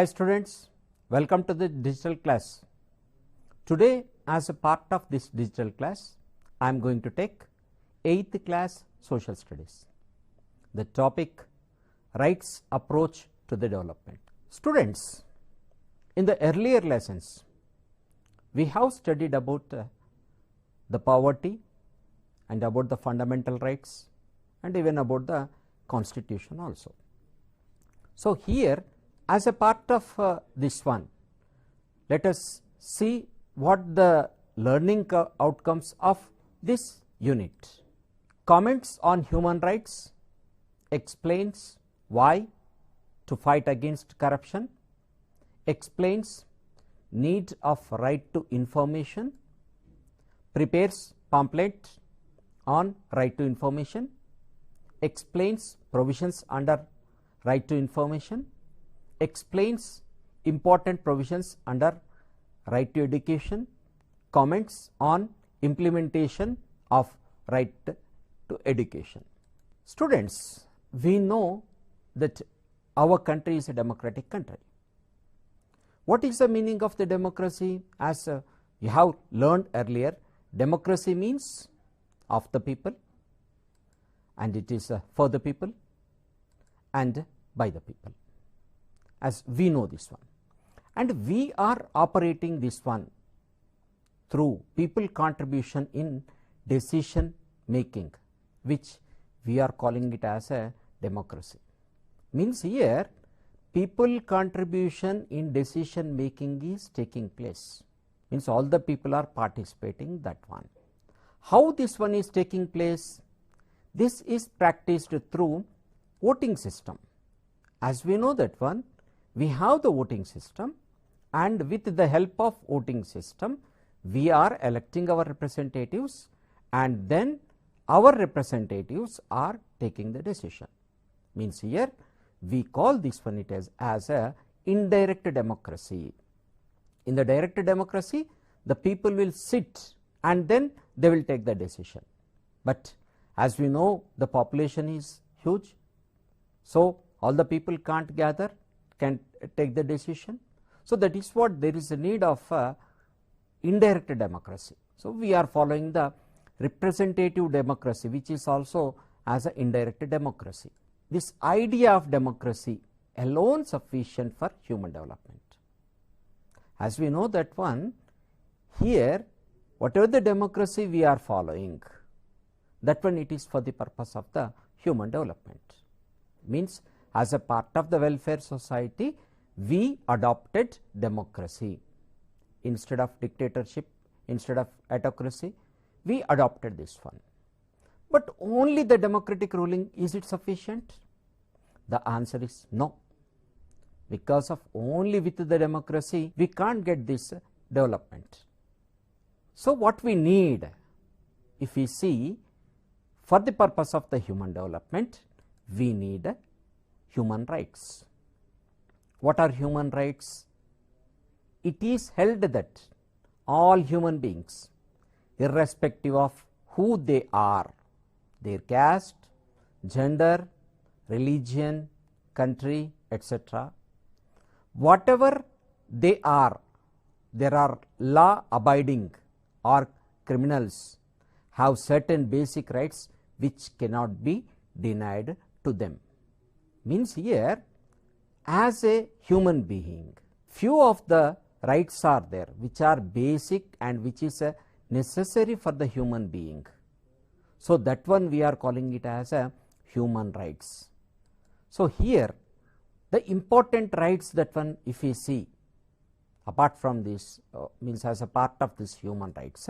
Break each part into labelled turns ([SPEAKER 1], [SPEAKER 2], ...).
[SPEAKER 1] Hi students, welcome to the digital class. Today as a part of this digital class, I am going to take 8th class social studies. The topic rights approach to the development. Students, in the earlier lessons, we have studied about the poverty and about the fundamental rights and even about the constitution also. So, here as a part of this one, let us see what the learning outcomes of this unit. Comments on human rights, explains why to fight against corruption, explains need of right to information, prepares pamphlet on right to information, explains provisions under right to information, explains important provisions under right to education, comments on implementation of right to education. Students, we know that our country is a democratic country. What is the meaning of the democracy? As you have learned earlier, democracy means of the people, and it is for the people and by the people, as we know this one, and we are operating this one through people contribution in decision making, which we are calling it as a democracy. Means here people contribution in decision making is taking place, means all the people are participating that one. How this one is taking place? This is practiced through voting system. As we know that one, we have the voting system, and with the help of voting system we are electing our representatives, and then our representatives are taking the decision. Means here we call this one it as a indirect democracy. In the direct democracy, the people will sit and then they will take the decision, but as we know the population is huge, so all the people can't gather, can take the decision. So, that is what there is a need of indirect democracy. So, we are following the representative democracy, which is also as an indirect democracy. This idea of democracy alone sufficient for human development. As we know that one, here whatever the democracy we are following, that one it is for the purpose of the human development. Means as a part of the welfare society, we adopted democracy. Instead of dictatorship, instead of autocracy, we adopted this one. But only the democratic ruling, is it sufficient? The answer is no. Because of only with the democracy, we can't get this development. So, what we need, if we see for the purpose of the human development, we need human rights. What are human rights? It is held that all human beings, irrespective of who they are, their caste, gender, religion, country, etc., whatever they are, there are law abiding or criminals, have certain basic rights which cannot be denied to them. Means here as a human being, few of the rights are there which are basic and which is necessary for the human being. So, that one we are calling it as a human rights. So, here the important rights, that one if we see apart from this means as a part of this human rights,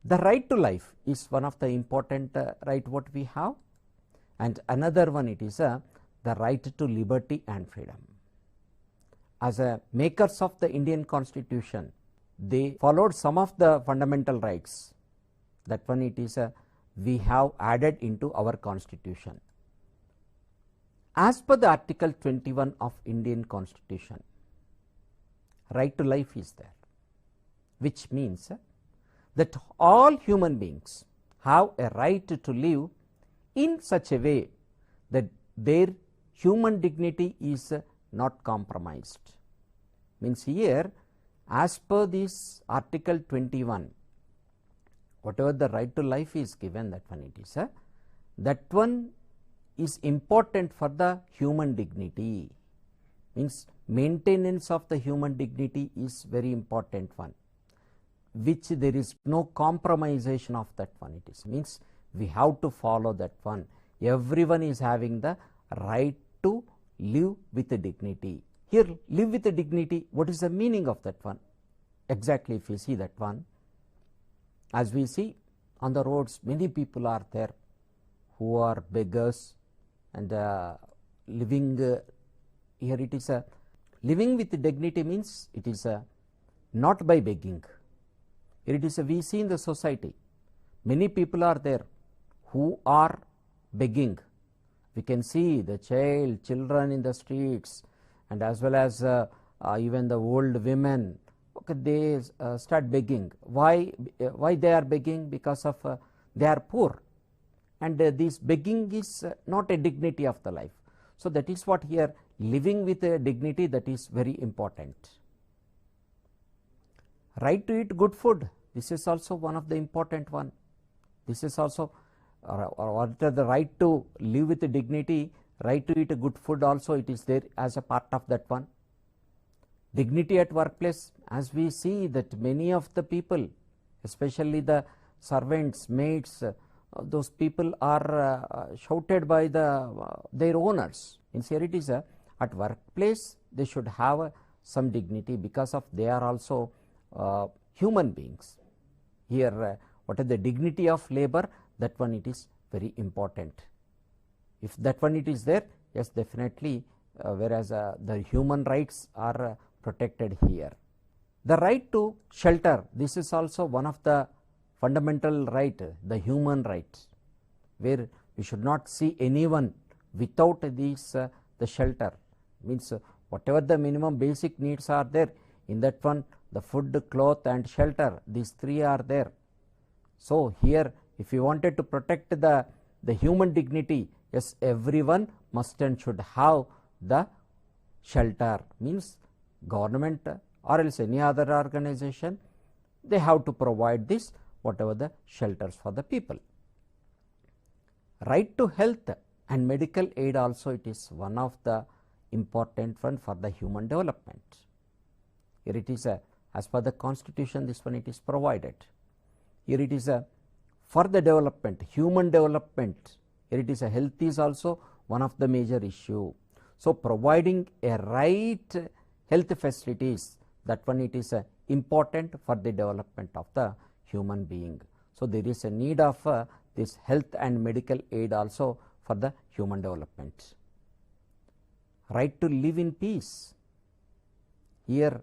[SPEAKER 1] the right to life is one of the important right what we have, and another one it is the right to liberty and freedom. As a makers of the Indian Constitution, they followed some of the fundamental rights, that one it is we have added into our Constitution. As per the Article 21 of Indian Constitution, right to life is there, which means that all human beings have a right to live in such a way that their human dignity is not compromised. Means here, as per this article 21, whatever the right to life is given, that one it is that one is important for the human dignity. Means maintenance of the human dignity is very important one, which there is no compromisation of that one. It is means we have to follow that one. Everyone is having the right to live with dignity. Here, live with dignity, what is the meaning of that one? Exactly, if you see that one, as we see on the roads, many people are there who are beggars and living here it is a living with dignity means it is not by begging. Here it is we see in the society many people are there who are begging. We can see the children in the streets, and as well as even the old women. Okay, they start begging. Why they are begging? Because of they are poor, and this begging is not a dignity of the life. So that is what here, living with a dignity, that is very important. Right to eat good food, this is also one of the important one. This is also the right to live with dignity, right to eat good food also, it is there as a part of that one. Dignity at workplace, as we see that many of the people, especially the servants, maids, those people are shouted by their owners. In here it is at workplace they should have some dignity, because of they are also human beings. Here what is the dignity of labor, that one it is very important. If that one it is there, yes, definitely, whereas the human rights are protected here. The right to shelter, this is also one of the fundamental right, the human right, where we should not see anyone without these the shelter. Means whatever the minimum basic needs are there, in that one the food, cloth and shelter, these three are there. So here, if you wanted to protect the human dignity, yes, everyone must and should have the shelter. Means government or else any other organization, they have to provide this whatever the shelters for the people. Right to health and medical aid also, it is one of the important one for the human development. Here it is as per the constitution, this one it is provided. Here it is for the development, human development. Here it is health is also one of the major issue. So providing a right health facilities, that one it is important for the development of the human being. So there is a need of this health and medical aid also for the human development. Right to live in peace. Here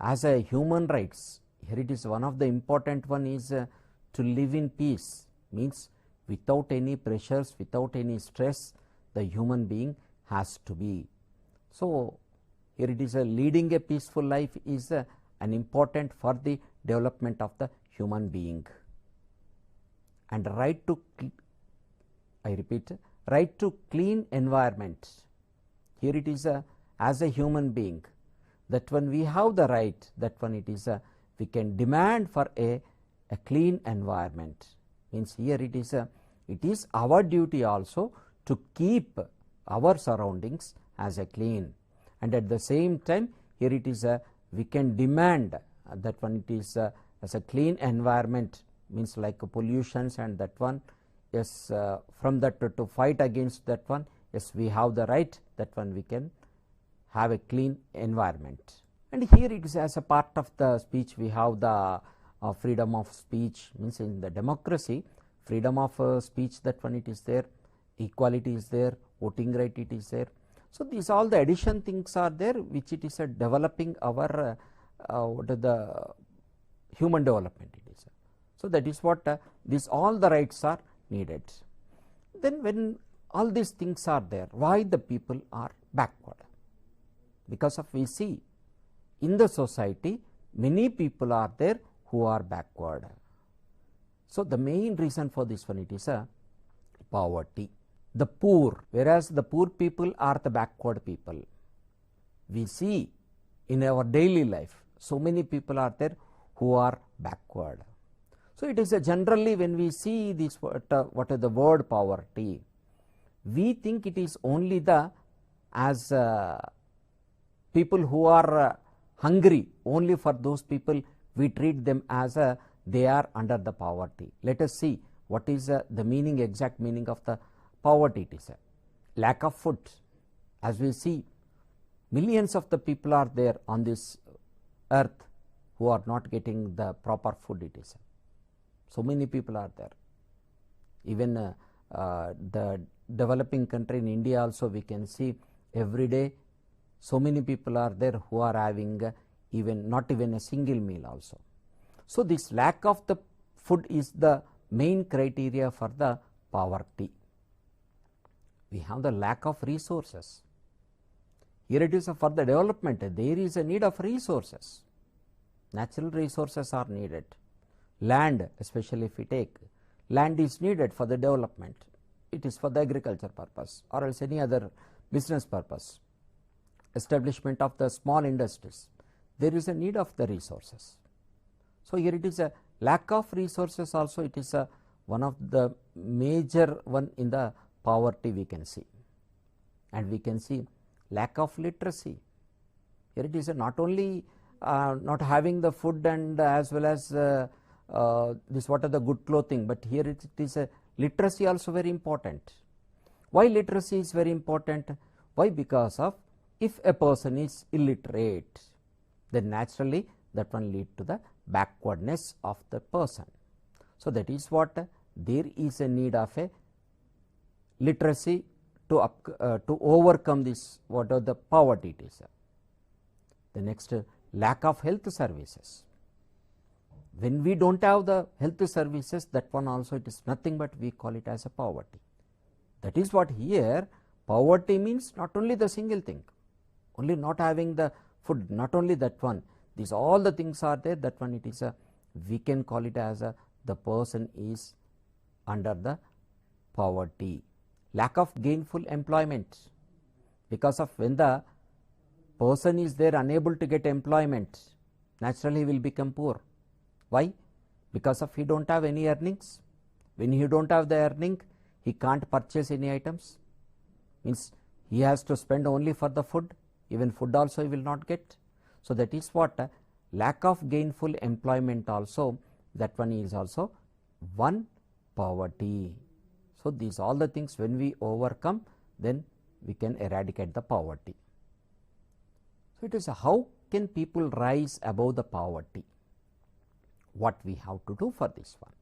[SPEAKER 1] as a human rights, here it is one of the important one is to live in peace. Means without any pressures, without any stress, the human being has to be. So here it is leading a peaceful life is an important for the development of the human being. And right to, I repeat, right to clean environment. Here it is as a human being, that when we have the right, that one it is we can demand for a clean environment. Means here it is our duty also to keep our surroundings as a clean, and at the same time here it is we can demand that one it is as a clean environment, means like pollutions and that one, yes, from that to fight against that one, yes, we have the right, that one we can have a clean environment. And here it is as a part of the speech we have the freedom of speech. Means in the democracy, freedom of speech, that one it is there, equality is there, voting right it is there. So these all the addition things are there, which it is developing our what is the human development it is. So that is what these all the rights are needed. Then when all these things are there, why the people are backward? Because of we see in the society many people are there who are backward. So the main reason for this one it is poverty. The poor, whereas the poor people are the backward people. we see in our daily life, so many people are there who are backward. So it is a generally when we see this what is the word poverty, we think it is only the as people who are hungry, only for those people we treat them as they are under the poverty. Let us see what is the meaning, exact meaning of the poverty. It is a lack of food. As we see, millions of the people are there on this earth who are not getting the proper food. It is so many people are there. Even the developing country in India also, we can see every day so many people are there who are having even not even a single meal also. So this lack of the food is the main criteria for the poverty. We have the lack of resources. Here it is for the development, there is a need of resources. Natural resources are needed. Land, especially if we take, land is needed for the development. It is for the agriculture purpose or else any other business purpose. Establishment of the small industries, there is a need of the resources. So here it is a lack of resources also, it is a one of the major one in the poverty we can see. And we can see lack of literacy. Here it is a not only not having the food and as well as this what are the good clothing, but here it is a literacy also very important. Why literacy is very important? Why? Because of if a person is illiterate, then naturally that one lead to the backwardness of the person. So that is what there is a need of a literacy to overcome this what are the poverty it is. The next, lack of health services. When we don't have the health services, that one also it is nothing but we call it as a poverty. That is what here poverty means, not only the single thing, only not having the food, not only that one, these all the things are there, that one it is a, we can call it as a, the person is under the poverty. Lack of gainful employment, because of when the person is there unable to get employment, naturally he will become poor. Why? Because of he don't have any earnings. When he don't have the earning, he can't purchase any items, means he has to spend only for the food, even food also he will not get. So that is what lack of gainful employment also, that one is also one poverty. So these all the things when we overcome, then we can eradicate the poverty. So it is how can people rise above the poverty? What we have to do for this one?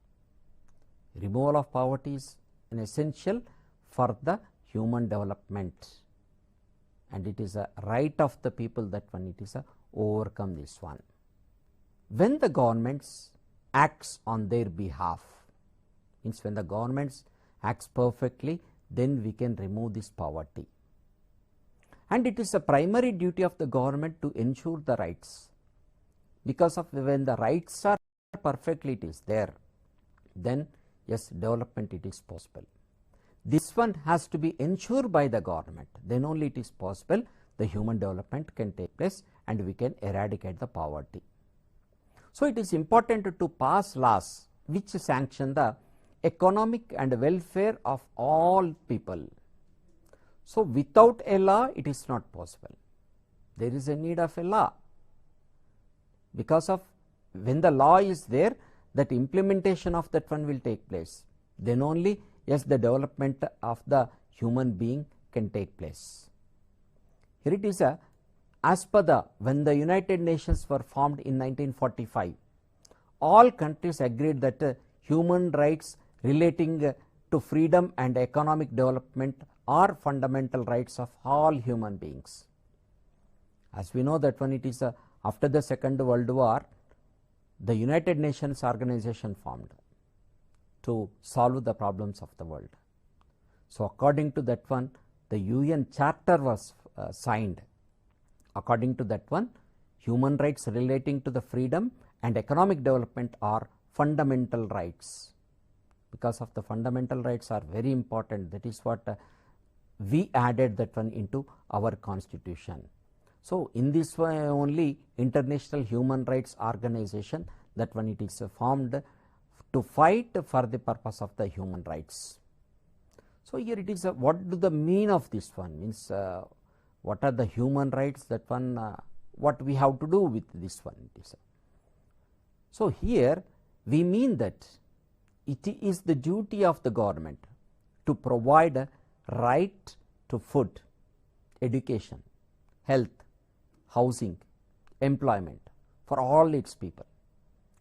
[SPEAKER 1] Removal of poverty is an essential for the human development, and it is a right of the people that one it is a overcome this one. When the governments acts on their behalf, means when the governments acts perfectly, then we can remove this poverty. And it is a primary duty of the government to ensure the rights, because of when the rights are perfectly it is there, then yes, development it is possible. This one has to be ensured by the government, then only it is possible the human development can take place and we can eradicate the poverty. So it is important to pass laws which sanction the economic and welfare of all people. So without a law it is not possible. There is a need of a law, because of when the law is there, that implementation of that one will take place, then only yes, the development of the human being can take place. Here it is a, as per the, when the United Nations were formed in 1945, all countries agreed that human rights relating to freedom and economic development are fundamental rights of all human beings. As we know that when it is after the Second World War, the United Nations organization formed to solve the problems of the world. So according to that one, the UN Charter was signed. According to that one, human rights relating to the freedom and economic development are fundamental rights. Because of the fundamental rights are very important, that is what we added that one into our constitution. So, in this way only International Human Rights Organization, that one it is formed to fight for the purpose of the human rights. So, here it is what do the mean of this one means what are the human rights, that one what we have to do with this one it is. So, here we mean that it is the duty of the government to provide a right to food, education, health, housing, employment for all its people.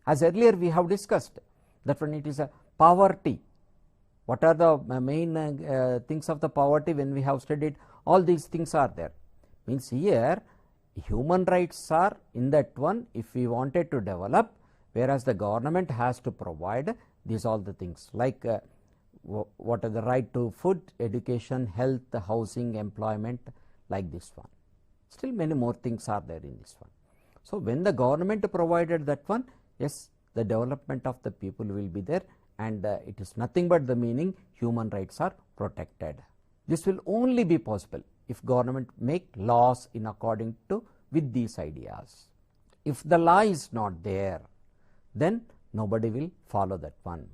[SPEAKER 1] As earlier we have discussed that when it is a poverty, what are the main things of the poverty when we have studied, all these things are there. Means here human rights are in that one if we wanted to develop, whereas the government has to provide these all the things like what are the right to food, education, health, housing, employment, like this one. Still many more things are there in this one. So, when the government provided that one, yes, the development of the people will be there, and it is nothing but the meaning human rights are protected. This will only be possible if government make laws in according to with these ideas. If the law is not there, then nobody will follow that one.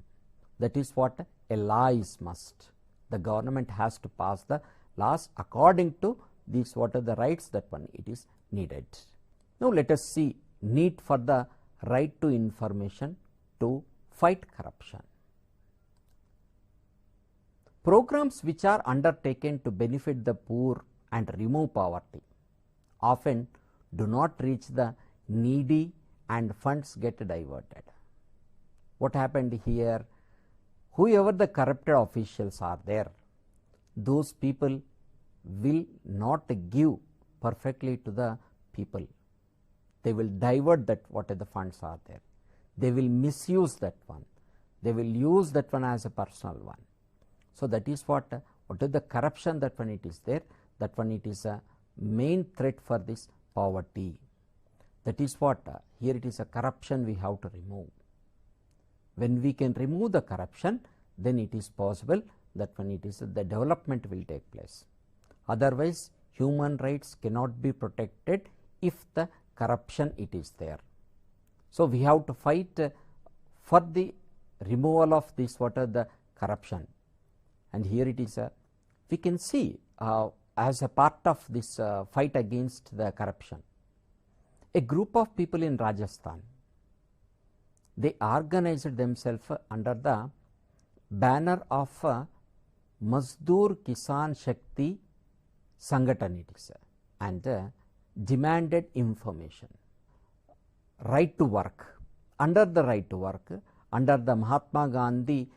[SPEAKER 1] That is what a law is must. The government has to pass the laws according to these what are the rights, that one it is needed. Now, let us see need for the right to information to fight corruption. Programs which are undertaken to benefit the poor and remove poverty often do not reach the needy and funds get diverted. What happened here? Whoever the corrupted officials are there, those people will not give perfectly to the people. They will divert that what are the funds are there. They will misuse that one. They will use that one as a personal one. So, that is what is the corruption, that one it is there, that one it is a main threat for this poverty. That is what here it is a corruption we have to remove. When we can remove the corruption, then it is possible that when it is the development will take place. Otherwise, human rights cannot be protected if the corruption it is there. So, we have to fight for the removal of this what are the corruption, and here it is we can see as a part of this fight against the corruption, a group of people in Rajasthan, they organized themselves under the banner of Mazdoor Kisan Shakti Sangathan it is, and demanded information, right to work. Under the right to work, under the Mahatma Gandhi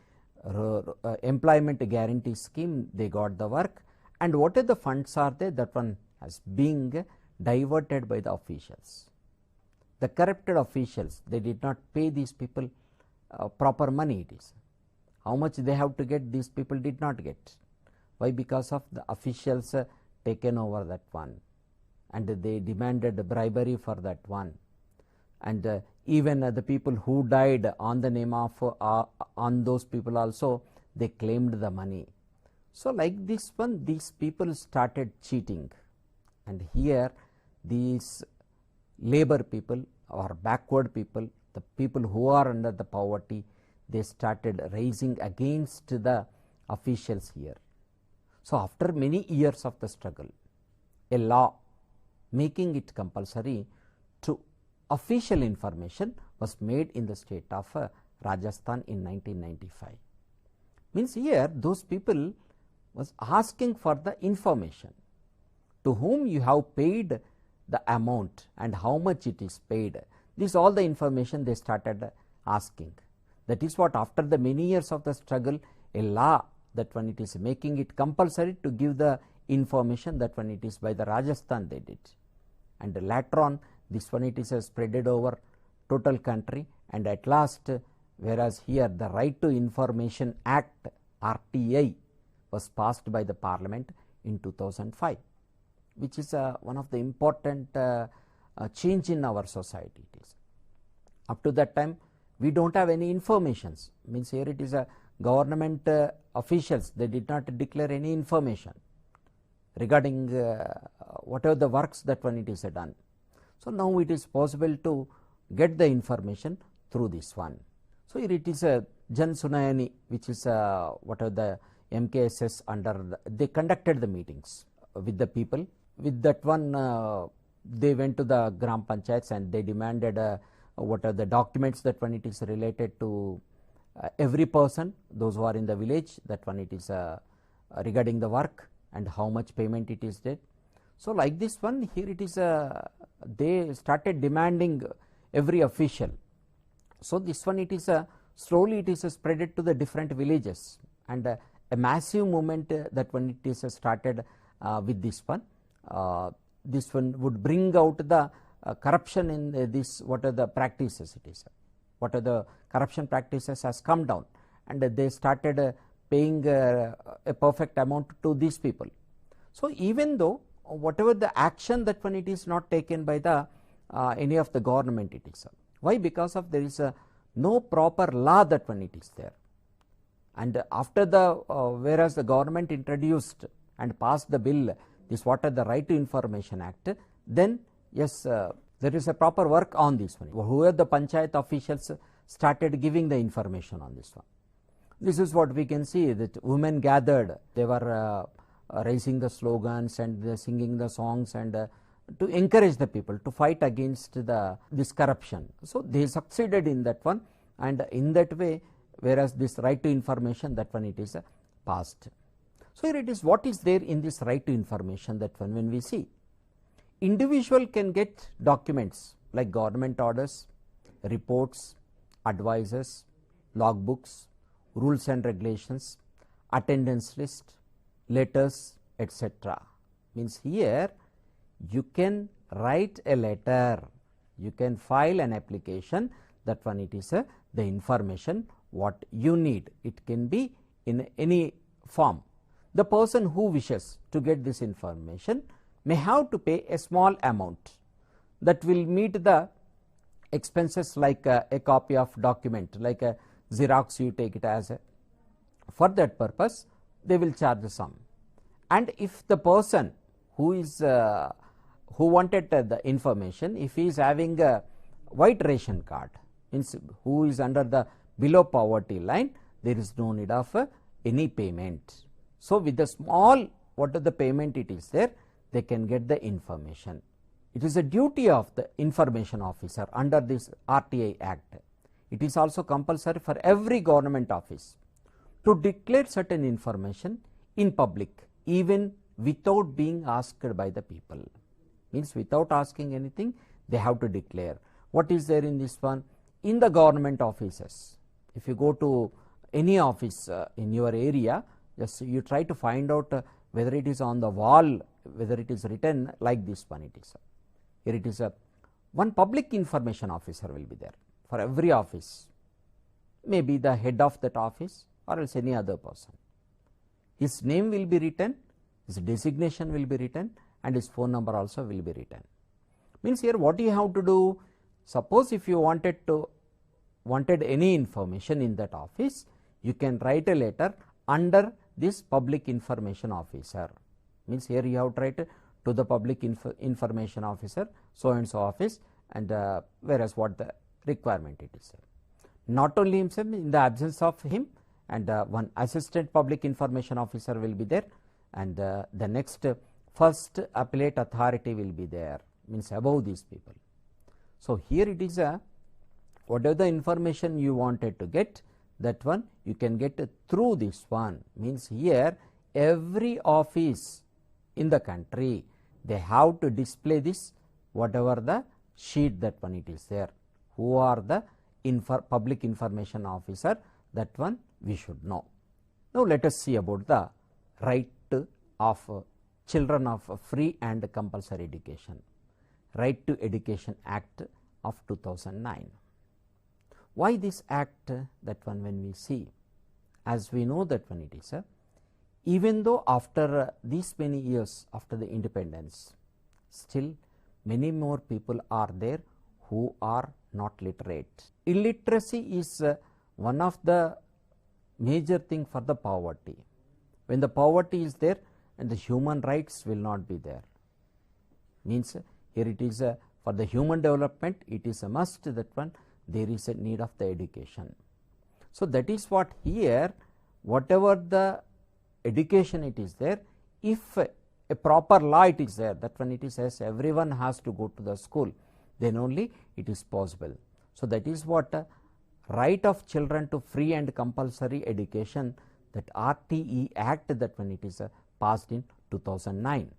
[SPEAKER 1] employment guarantee scheme, they got the work, and what are the funds are there, that one has being diverted by the officials. The corrupted officials, they did not pay these people proper money it is. How much they have to get, these people did not get. Why? Because of the officials taken over that one, and they demanded bribery for that one, and even the people who died on the name of on those people also they claimed the money. So, like this one, these people started cheating, and here these labor people or backward people, the people who are under the poverty, they started rising against the officials here. So, after many years of the struggle, a law making it compulsory to official information was made in the state of Rajasthan in 1995. Means here those people was asking for the information, to whom you have paid the amount and how much it is paid. This all the information they started asking. That is what, after the many years of the struggle, a law, that when it is making it compulsory to give the information, that when it is by the Rajasthan they did, and later on this one it is spreaded over total country, and at last whereas here the Right to Information Act RTI was passed by the Parliament in 2005, which is one of the important change in our society. It is. Up to that time we do not have any informations, means here it is a government officials, they did not declare any information, regarding whatever the works that one it is done. So, now it is possible to get the information through this one. So, here it is a Jan Sunayani, which is whatever the MKSS under they conducted the meetings with the people. With that one they went to the Gram Panchayats and they demanded what are the documents that one it is related to every person, those who are in the village, that one it is regarding the work and how much payment it is there. So, like this one here it is they started demanding every official. So, this one it is slowly it is spreaded to the different villages, and a massive movement that one it is started with this one. This one would bring out the corruption in this, what are the practices it is, what are the corruption practices has come down, and they started paying a perfect amount to these people. So, even though whatever the action that one it is not taken by the any of the government it is. Why? Because of there is no proper law that one it is there, and after the whereas the government introduced and passed the bill, this what are the Right to Information Act, then yes there is a proper work on this one. Whoever the panchayat officials started giving the information on this one. This is what we can see, that women gathered, they were raising the slogans and singing the songs and to encourage the people to fight against this corruption. So, they succeeded in that one, and in that way, whereas this Right to Information, that one it is passed. So, here it is what is there in this Right to Information, that one when we see. Individual can get documents like government orders, reports, advices, logbooks, rules and regulations, attendance list, letters, etc. Means here you can write a letter, you can file an application, that one it is the information what you need. It can be in any form. The person who wishes to get this information may have to pay a small amount that will meet the expenses, like a copy of document, like a Xerox you take it as a, for that purpose they will charge the sum. And if the person who is who wanted the information, if he is having a white ration card, means who is under the below poverty line, there is no need of any payment. So, with the small what are the payment it is there, they can get the information. It is a duty of the information officer under this RTI Act. It is also compulsory for every government office to declare certain information in public, even without being asked by the people. Means without asking anything, they have to declare. What is there in this one? In the government offices, if you go to any office in your area, just you try to find out whether it is on the wall, whether it is written like this one it is. Here it is one public information officer will be there for every office, maybe the head of that office or else any other person. His name will be written, his designation will be written, and his phone number also will be written. Means here what you have to do, suppose if you wanted any information in that office, you can write a letter under this public information officer. Means here you have to write to the public information officer, so and so office, and whereas what the requirement it is. Not only himself, in the absence of him, and one assistant public information officer will be there, and the next first appellate authority will be there, means above these people. So, here it is whatever the information you wanted to get, that one you can get through this one. Means here every office in the country, they have to display this whatever the sheet that one it is there. Who are the public information officer, that one we should know. Now, let us see about the right of children of free and compulsory education, Right to Education Act of 2009. Why this act, that one when we see, as we know that one it is even though after these many years after the independence, still many more people are there who are not literate. Illiteracy is one of the major thing for the poverty. When the poverty is there, and the human rights will not be there. Means here it is for the human development, it is a must that one there is a need of the education. So, that is what here whatever the education it is there, if a proper law it is there, that when it is as everyone has to go to the school, then only it is possible. So, that is what right of children to free and compulsory education, that RTE Act, that when it is passed in 2009.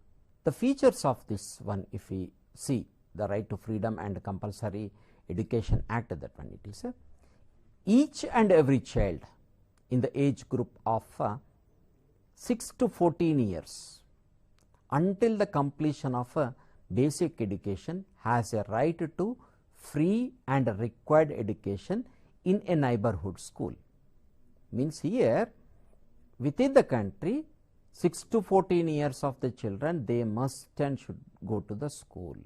[SPEAKER 1] The features of this one, if we see the right to freedom and compulsory education act, that one it is each and every child in the age group of 6 to 14 years until the completion of basic education has a right to free and required education in a neighborhood school. Means here within the country 6 to 14 years of the children, they must and should go to the school.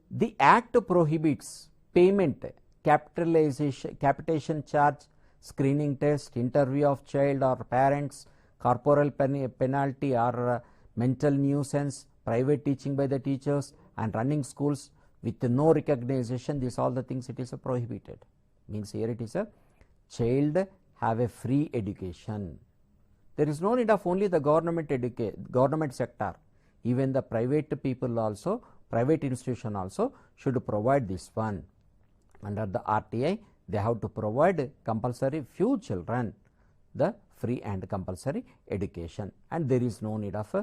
[SPEAKER 1] The act prohibits payment, capitation charge, screening test, interview of child or parents, corporal penalty or mental nuisance, private teaching by the teachers and running schools with no recognition. These all the things it is prohibited. Means here it is a child have a free education. There is no need of only the government sector, even the private people also, private institution also should provide this one. Under the RTI, they have to provide compulsory few children the free and compulsory education, and there is no need of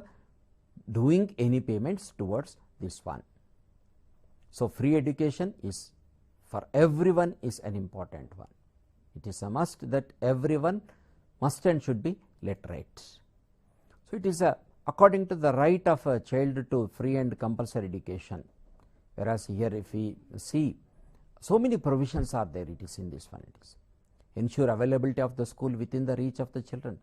[SPEAKER 1] doing any payments towards this one. So, free education is for everyone is an important one. It is a must that everyone must and should be literate. So, it is according to the right of a child to free and compulsory education, whereas here if we see so many provisions are there, it is in this one. It is ensure availability of the school within the reach of the children.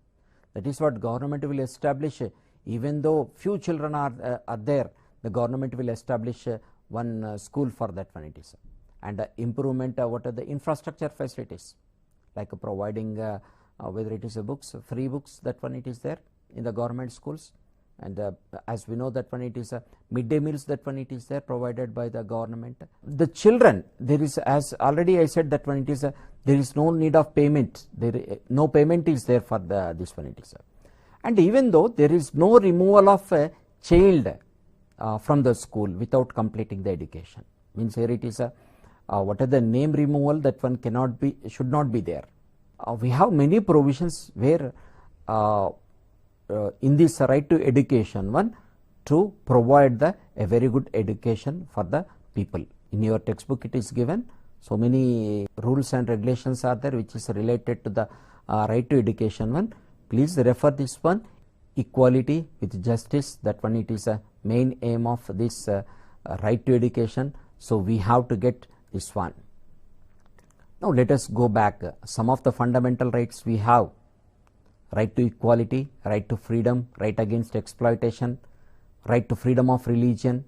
[SPEAKER 1] That is what government will establish. Even though few children are there, the government will establish one school for that one. It is and improvement what are the infrastructure facilities, like providing whether it is books, free books, that one it is there in the government schools, and as we know that one it is midday meals, that one it is there provided by the government. The children, there is, as already I said, that one it is there is no need of payment, no payment is there for this one it is and even though there is no removal of a child from the school without completing the education. Means here it is what are the name removal, that one cannot be, should not be there. We have many provisions where in this right to education one to provide a very good education for the people. In your textbook it is given, so many rules and regulations are there which is related to the right to education one. Please refer this one. Equality with justice, that one it is a main aim of this right to education. So, we have to get this one. Now, let us go back. Some of the fundamental rights we have: right to equality, right to freedom, right against exploitation, right to freedom of religion,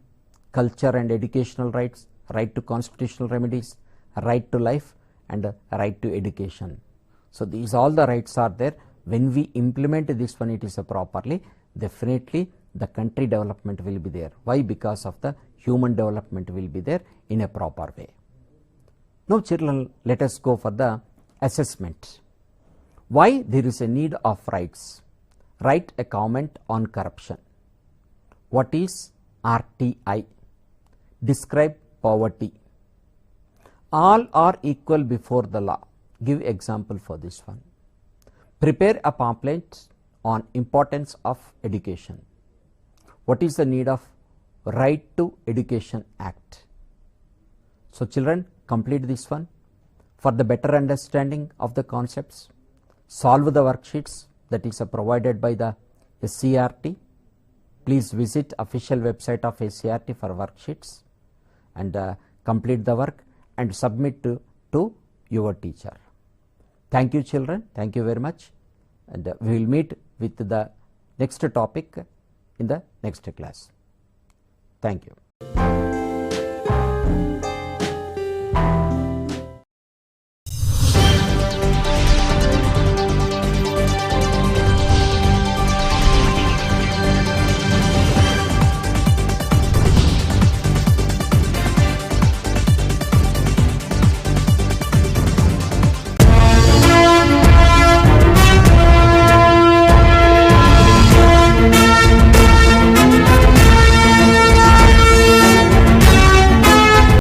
[SPEAKER 1] culture and educational rights, right to constitutional remedies, right to life and right to education. So, these all the rights are there. When we implement this one, it is properly, definitely the country development will be there. Why? Because of the human development will be there in a proper way. Now, children, let us go for the assessment. Why there is a need of rights? Write a comment on corruption. What is RTI? Describe poverty. All are equal before the law. Give example for this one. Prepare a pamphlet on importance of education. What is the need of Right to Education Act? So, children, complete this one. For the better understanding of the concepts, solve the worksheets that is provided by the SCRT. Please visit official website of SCRT for worksheets and complete the work and submit to your teacher. Thank you, children. Thank you very much, and we will meet with the next topic in the next class. Thank you.